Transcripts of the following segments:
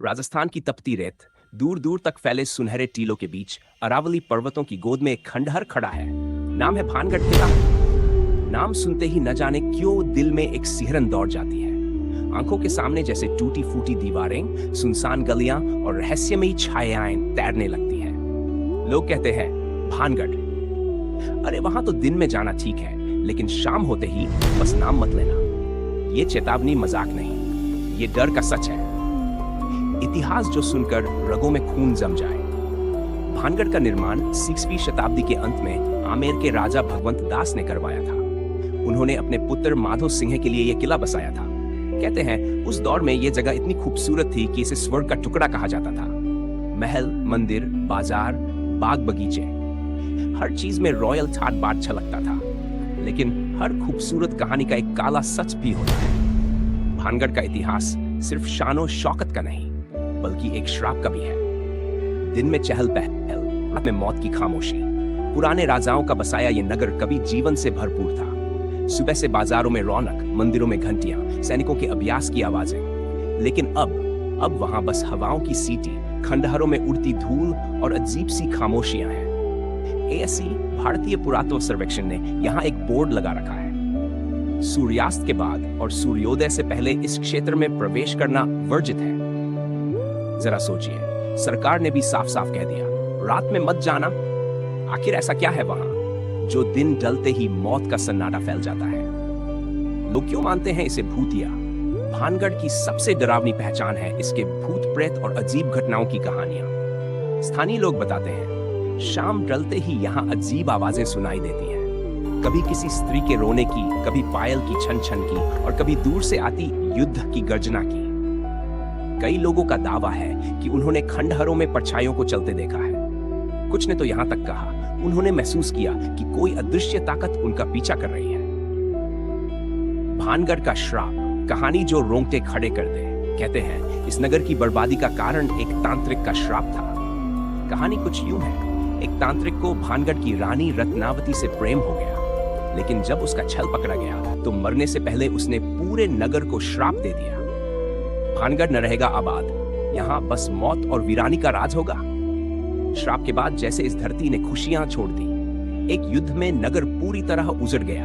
राजस्थान की तपती रेत, दूर दूर तक फैले सुनहरे टीलों के बीच अरावली पर्वतों की गोद में एक खंडहर खड़ा है। नाम है भानगढ़ किला। नाम सुनते ही न जाने क्यों दिल में एक सिहरन दौड़ जाती है। आंखों के सामने जैसे टूटी फूटी दीवारें, सुनसान गलियां और रहस्यमयी छायाएं तैरने लगती हैं। लोग कहते हैं भानगढ़, अरे वहां तो दिन में जाना ठीक है, लेकिन शाम होते ही बस नाम मत लेना। ये चेतावनी मजाक नहीं, ये डर का सच है। इतिहास जो सुनकर रगों में खून जम जाए। भानगढ़ का निर्माण 6वीं शताब्दी के अंत में आमेर के राजा भगवंत दास ने करवाया था। उन्होंने अपने पुत्र माधो सिंह के लिए यह किला बसाया था। कहते हैं उस दौर में यह जगह इतनी खूबसूरत थी कि इसे स्वर्ग का टुकड़ा कहा जाता था। महल, मंदिर, बाजार, बाग बगीचे, हर चीज में रॉयल ठाट बाट छलकता था। लेकिन हर खूबसूरत कहानी का एक काला सच भी होता है। भानगढ़ का इतिहास सिर्फ शानो शौकत का नहीं, बल्कि एक श्राप का भी है। दिन में चहल पहल, रात में मौत की खामोशी। पुराने राजाओं का बसाया ये नगर कभी जीवन से भरपूर था। सुबह से बाजारों में रौनक, मंदिरों में घंटियां, सैनिकों के अभ्यास की आवाजें। लेकिन अब वहां बस हवाओं की सीटी, खंडहरों में उड़ती धूल और अजीब सी खामोशियां हैं। एएससी भारतीय पुरातत्व सर्वेक्षण ने यहाँ एक बोर्ड लगा रखा है। सूर्यास्त के बाद और सूर्योदय से पहले इस क्षेत्र में प्रवेश करना वर्जित है। जरा सोचिए, सरकार ने भी साफ साफ कह दिया, रात में मत जाना। आखिर ऐसा क्या है वहां जो दिन ढलते ही मौत का सन्नाटा फैल जाता है? लोग क्यों मानते हैं इसे भूतिया? भानगढ़ की सबसे डरावनी पहचान है इसके भूत प्रेत और अजीब घटनाओं की कहानियां। स्थानीय लोग बताते हैं, शाम ढलते ही यहाँ अजीब आवाजें सुनाई देती हैं। कभी किसी स्त्री के रोने की, कभी पायल की छन छन की और कभी दूर से आती युद्ध की गर्जना की। कई लोगों का दावा है कि उन्होंने खंडहरों में परछाइयों को चलते देखा है। कुछ ने तो यहां तक कहा उन्होंने महसूस किया कि कोई अदृश्य ताकत उनका पीछा कर रही है। भानगढ़ का श्राप, कहानी जो रोंगटे खड़े कर दे। कहते हैं इस नगर की बर्बादी का कारण एक तांत्रिक का श्राप था। कहानी कुछ यूं है, एक तांत्रिक को भानगढ़ की रानी रत्नावती से प्रेम हो गया, लेकिन जब उसका छल पकड़ा गया तो मरने से पहले उसने पूरे नगर को श्राप दे दिया। भानगढ़ न रहेगा आबाद, यहाँ बस मौत और वीरानी का राज होगा। श्राप के बाद जैसे इस धरती ने खुशियां छोड़ दी, एक युद्ध में नगर पूरी तरह उजड़ गया।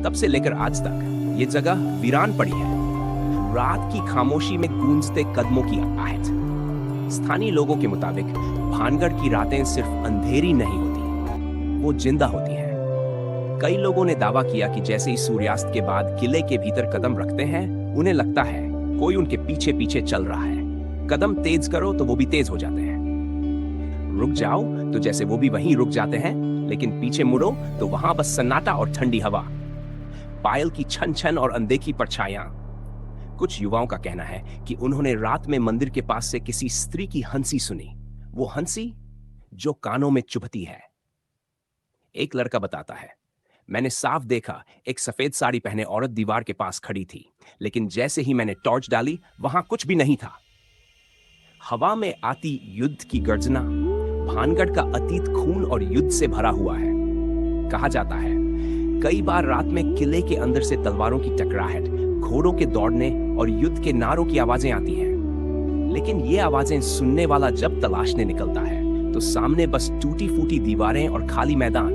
तब से लेकर आज तक ये जगह वीरान पड़ी है। रात की खामोशी में गूंजते कदमों की आहट। स्थानीय लोगों के मुताबिक भानगढ़ की रातें सिर्फ अंधेरी नहीं होती, वो जिंदा होती हैं। कई लोगों ने दावा किया कि जैसे ही सूर्यास्त के बाद किले के भीतर कदम रखते हैं, उन्हें लगता है कोई उनके पीछे पीछे चल रहा है। कदम तेज करो तो वो भी तेज हो जाते हैं, रुक जाओ तो जैसे वो भी वहीं रुक जाते हैं, लेकिन पीछे मुड़ो तो वहां बस सन्नाटा और ठंडी हवा, पायल की छन छन और अनदेखी परछाइयां। कुछ युवाओं का कहना है कि उन्होंने रात में मंदिर के पास से किसी स्त्री की हंसी सुनी, वो हंसी जो कानों में चुभती है। एक लड़का बताता है, मैंने साफ देखा एक सफेद साड़ी पहने औरत दीवार के पास खड़ी थी, लेकिन जैसे ही मैंने टॉर्च डाली वहां कुछ भी नहीं था। हवा में आती युद्ध की गर्जना। भानगढ़ का अतीत खून और युद्ध से भरा हुआ है। कहा जाता है कई बार रात में किले के अंदर से तलवारों की टकराहट, घोड़ों के दौड़ने और युद्ध के नारों की आवाजें आती हैं। लेकिन ये आवाजें सुनने वाला जब तलाशने निकलता है तो सामने बस टूटी फूटी दीवारें और खाली मैदान।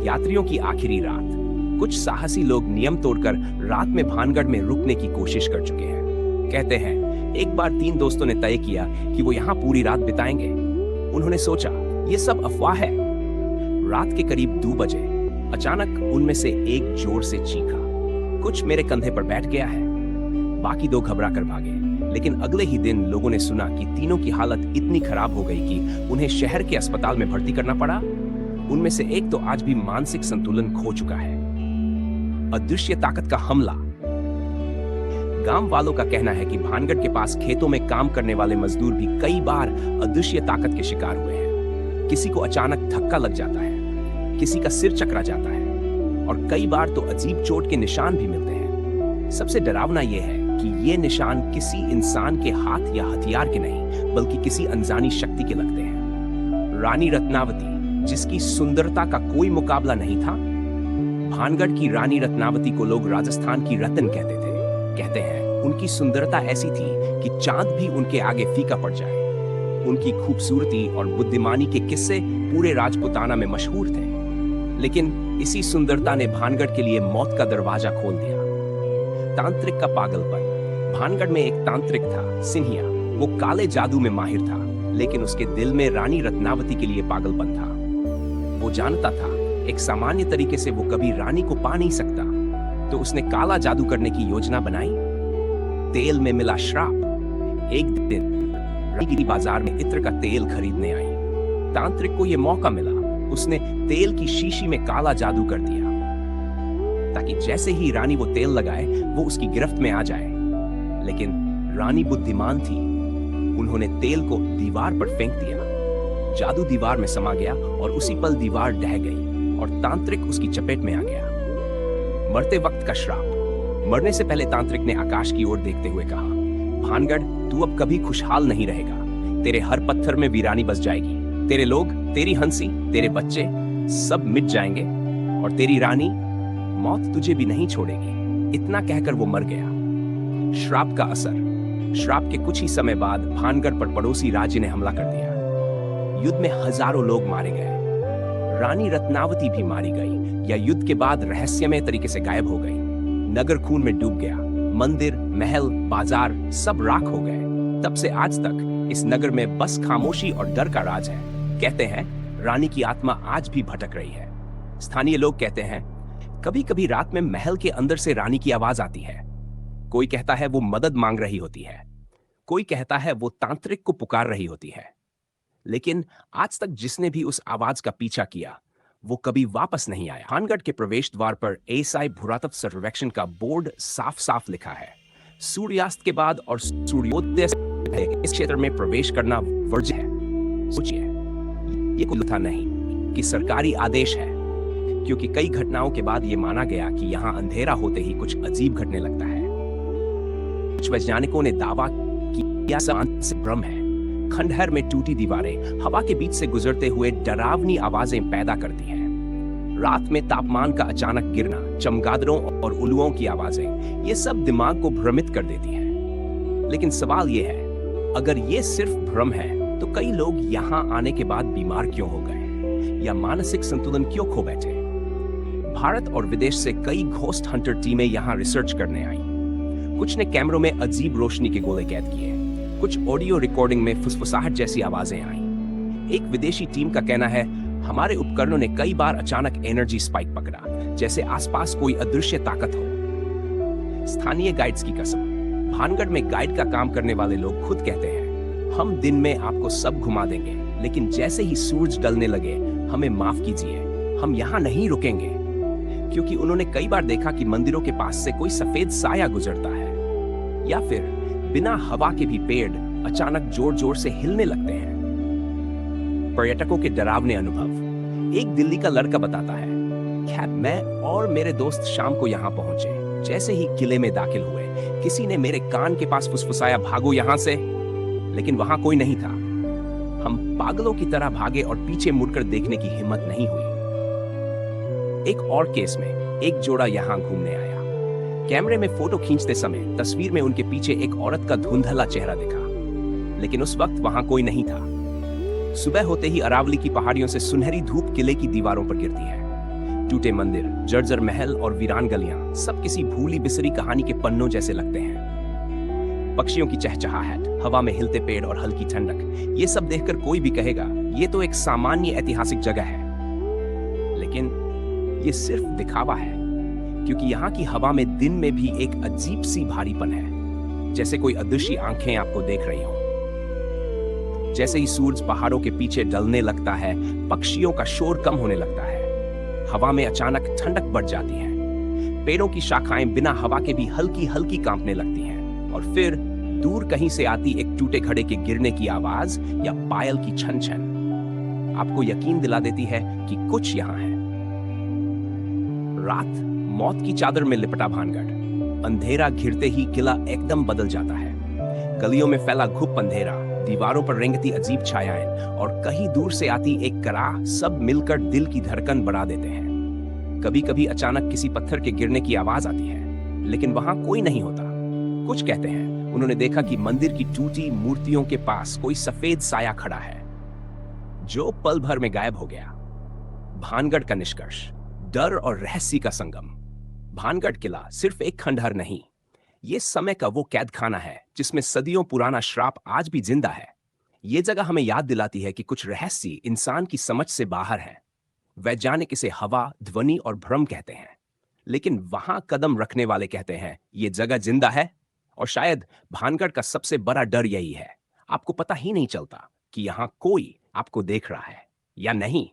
यात्रियों की आखिरी रात। कुछ साहसी लोग नियम तोड़कर रात में भानगढ़ में रुकने की कोशिश कर चुके हैं। कहते हैं एक बार 3 दोस्तों ने तय किया कि वो यहाँ पूरी रात बिताएंगे। उन्होंने सोचा ये सब अफवाह है। रात के करीब 2 बजे अचानक उनमें से एक जोर से चीखा, कुछ मेरे कंधे पर बैठ गया है। बाकी 2 घबरा कर भागे, लेकिन अगले ही दिन लोगों ने सुना कि तीनों की हालत इतनी खराब हो गई कि उन्हें शहर के अस्पताल में भर्ती करना पड़ा। उनमें से एक तो आज भी मानसिक संतुलन खो चुका है। अदृश्य ताकत का हमला। गांव वालों का कहना है कि भानगढ़ के पास खेतों में काम करने वाले मजदूर भी कई बार अदृश्य ताकत के शिकार हुए हैं। किसी को अचानक धक्का लग जाता है, किसी का सिर चकरा जाता है और कई बार तो अजीब चोट के निशान भी मिलते हैं। सबसे डरावना यह है कि ये निशान किसी इंसान के हाथ या हथियार के नहीं, बल्कि किसी अनजानी शक्ति के लगते हैं। रानी रत्नावती, जिसकी सुंदरता का कोई मुकाबला नहीं था। भानगढ़ की रानी रत्नावती को लोग राजस्थान की रतन कहते थे। कहते हैं उनकी सुंदरता ऐसी थी कि चांद भी उनके आगे फीका पड़ जाए। उनकी खूबसूरती और बुद्धिमानी के किस्से पूरे राजपुताना में मशहूर थे, लेकिन इसी सुंदरता ने भानगढ़ के लिए मौत का दरवाजा खोल दिया। तांत्रिक का पागलपन। भानगढ़ में एक तांत्रिक था, सिन्हिया। वो काले जादू में माहिर था, लेकिन उसके दिल में रानी रत्नावती के लिए पागलपन था। वो जानता था एक सामान्य तरीके से वो कभी रानी को पा नहीं सकता, तो उसने काला जादू करने की योजना बनाई। तेल में मिला श्राप। एक दिन रानीगिरी बाजार में इत्र का तेल खरीदने आई। तांत्रिक को यह मौका मिला। उसने तेल की शीशी में काला जादू कर दिया, ताकि जैसे ही रानी वो तेल लगाए वो उसकी गिरफ्त में आ जाए। लेकिन रानी बुद्धिमान थी। उन्होंने तेल को दीवार पर फेंक दिया। जादू दीवार में समा गया और उसी पल दीवार ढह गई और तांत्रिक उसकी चपेट में आ गया। मरते वक्त का श्राप। मरने से पहले तांत्रिक ने आकाश की ओर देखते हुए कहा, भानगढ़, तू अब कभी खुशहाल नहीं रहेगा। तेरे हर पत्थर में वीरानी बस जाएगी। तेरे लोग, तेरी हंसी, तेरे बच्चे सब मिट जाएंगे और तेरी रानी मौत तुझे भी नहीं छोड़ेगी। इतना कहकर वो मर गया। श्राप का असर। श्राप के कुछ ही समय बाद भानगढ़ पर पड़ोसी राज्य ने हमला कर दिया। युद्ध में हजारों लोग मारे गए। रानी रत्नावती भी मारी गई या युद्ध के बाद रहस्यमय तरीके से गायब हो गई। नगर खून में डूब गया। मंदिर, महल, बाजार सब राख हो गए। तब से आज तक इस नगर में बस खामोशी और डर का राज है। कहते हैं रानी की आत्मा आज भी भटक रही है। स्थानीय लोग कहते हैं कभी कभी रात में महल के अंदर से रानी की आवाज आती है। कोई कहता है वो मदद मांग रही होती है। कोई कहता है वो तांत्रिक को पुकार रही होती है। लेकिन आज तक जिसने भी उस आवाज का पीछा किया वो कभी वापस नहीं आया। भानगढ़ के प्रवेश द्वार पर एएसआई भूरातत्व सर्वेक्षण का बोर्ड साफ साफ लिखा है, सूर्यास्त के बाद और सूर्योदय से इस क्षेत्र में प्रवेश करना वर्ज्य है। सोचिए, ये कोई था नहीं कि सरकारी आदेश है, क्योंकि कई घटनाओं के बाद यह माना गया कि यहां अंधेरा होते ही कुछ अजीब घटने लगता है। कुछ वैज्ञानिकों ने दावा किया से भ्रम है। खंडहर में टूटी दीवारें हवा के बीच से गुजरते हुए डरावनी आवाजें पैदा करती हैं। रात में तापमान का अचानक गिरना, चमगादड़ों और उल्लुओं की आवाजें, ये सब दिमाग को भ्रमित कर देती हैं। लेकिन सवाल ये है, अगर ये सिर्फ भ्रम है तो कई लोग यहाँ आने के बाद बीमार क्यों हो गए या मानसिक संतुलन क्यों खो बैठे? भारत और विदेश से कई घोस्ट हंटर टीमें यहाँ रिसर्च करने आई। कुछ ने कैमरों में अजीब रोशनी के गोले कैद किए, कुछ ऑडियो रिकॉर्डिंग में फुसफुसाहट जैसी आवाजें आईं। एक विदेशी टीम का कहना है हमारे उपकरणों ने कई बार अचानक एनर्जी स्पाइक पकड़ा, जैसे आसपास कोई अदृश्य ताकत हो। स्थानीय गाइड्स की कसम। भानगढ़ में गाइड का काम करने वाले लोग खुद कहते हैं हम दिन में आपको सब घुमा देंगे, लेकिन जैसे ही सूरज ढलने लगे हमें माफ कीजिए, हम यहाँ नहीं रुकेंगे। क्योंकि उन्होंने कई बार देखा कि मंदिरों के पास से कोई सफेद साया गुजरता है या फिर बिना हवा के भी पेड़ अचानक जोर जोर से हिलने लगते हैं। पर्यटकों के डरावने अनुभव। एक दिल्ली का लड़का बताता है, खैर मैं और मेरे दोस्त शाम को यहाँ पहुंचे। जैसे ही किले में दाखिल हुए किसी ने मेरे कान के पास फुसफुसाया भागो यहाँ से, लेकिन वहां कोई नहीं था। हम पागलों की तरह भागे और पीछे मुड़कर देखने की हिम्मत नहीं हुई। एक और केस में एक जोड़ा यहाँ घूमने आया। कैमरे में फोटो खींचते समय तस्वीर में उनके पीछे एक औरत का धुंधला चेहरा दिखा, लेकिन उस वक्त वहां कोई नहीं था। सुबह होते ही अरावली की पहाड़ियों से सुनहरी धूप किले की दीवारों पर गिरती है। टूटे मंदिर, जर्जर महल और वीरान गलियां सब किसी भूली बिसरी कहानी के पन्नों जैसे लगते हैं। पक्षियों की चहचहाहट, हवा में हिलते पेड़ और हल्की ठंडक, ये सब देखकर कोई भी कहेगा ये तो एक सामान्य ऐतिहासिक जगह है। लेकिन ये सिर्फ दिखावा है, क्योंकि यहाँ की हवा में दिन में भी एक अजीब सी भारीपन है, जैसे कोई अदृश्य आंखें आपको देख रही हों। जैसे ही सूरज पहाड़ों के पीछे ढलने लगता है, पक्षियों का शोर कम होने लगता है। हवा में अचानक ठंडक बढ़ जाती है। पेड़ों की शाखाएं बिना हवा के भी हल्की हल्की कांपने लगती हैं, और फिर दूर कहीं से आती एक टूटे घड़े के गिरने की आवाज या पायल की छन छन आपको यकीन दिला देती है कि कुछ यहाँ है। रात मौत की चादर में लिपटा भानगढ़। अंधेरा घिरते ही किला एकदम बदल जाता है। गलियों में फैला घुप अंधेरा, दीवारों पर रेंगती अजीब छायाएं और कहीं दूर से आती एक कराह सब मिलकर दिल की धड़कन बढ़ा देते हैं। कभी कभी अचानक किसी पत्थर के गिरने की आवाज आती है, लेकिन वहां कोई नहीं होता। कुछ कहते हैं उन्होंने देखा कि मंदिर की टूटी मूर्तियों के पास कोई सफेद साया खड़ा है, जो पल भर में गायब हो गया। भानगढ़ का निष्कर्ष, डर और रहस्य का संगम। भानगढ़ किला सिर्फ एक खंडहर नहीं, ये समय का वो कैद खाना है जिसमें सदियों पुराना श्राप आज भी जिंदा है। ये जगह हमें याद दिलाती है कि कुछ रहस्य इंसान की समझ से बाहर है। वैज्ञानिक इसे हवा, ध्वनि और भ्रम कहते हैं, लेकिन वहां कदम रखने वाले कहते हैं ये जगह जिंदा है। और शायद भानगढ़ का सबसे बड़ा डर यही है, आपको पता ही नहीं चलता कि यहां कोई आपको देख रहा है या नहीं।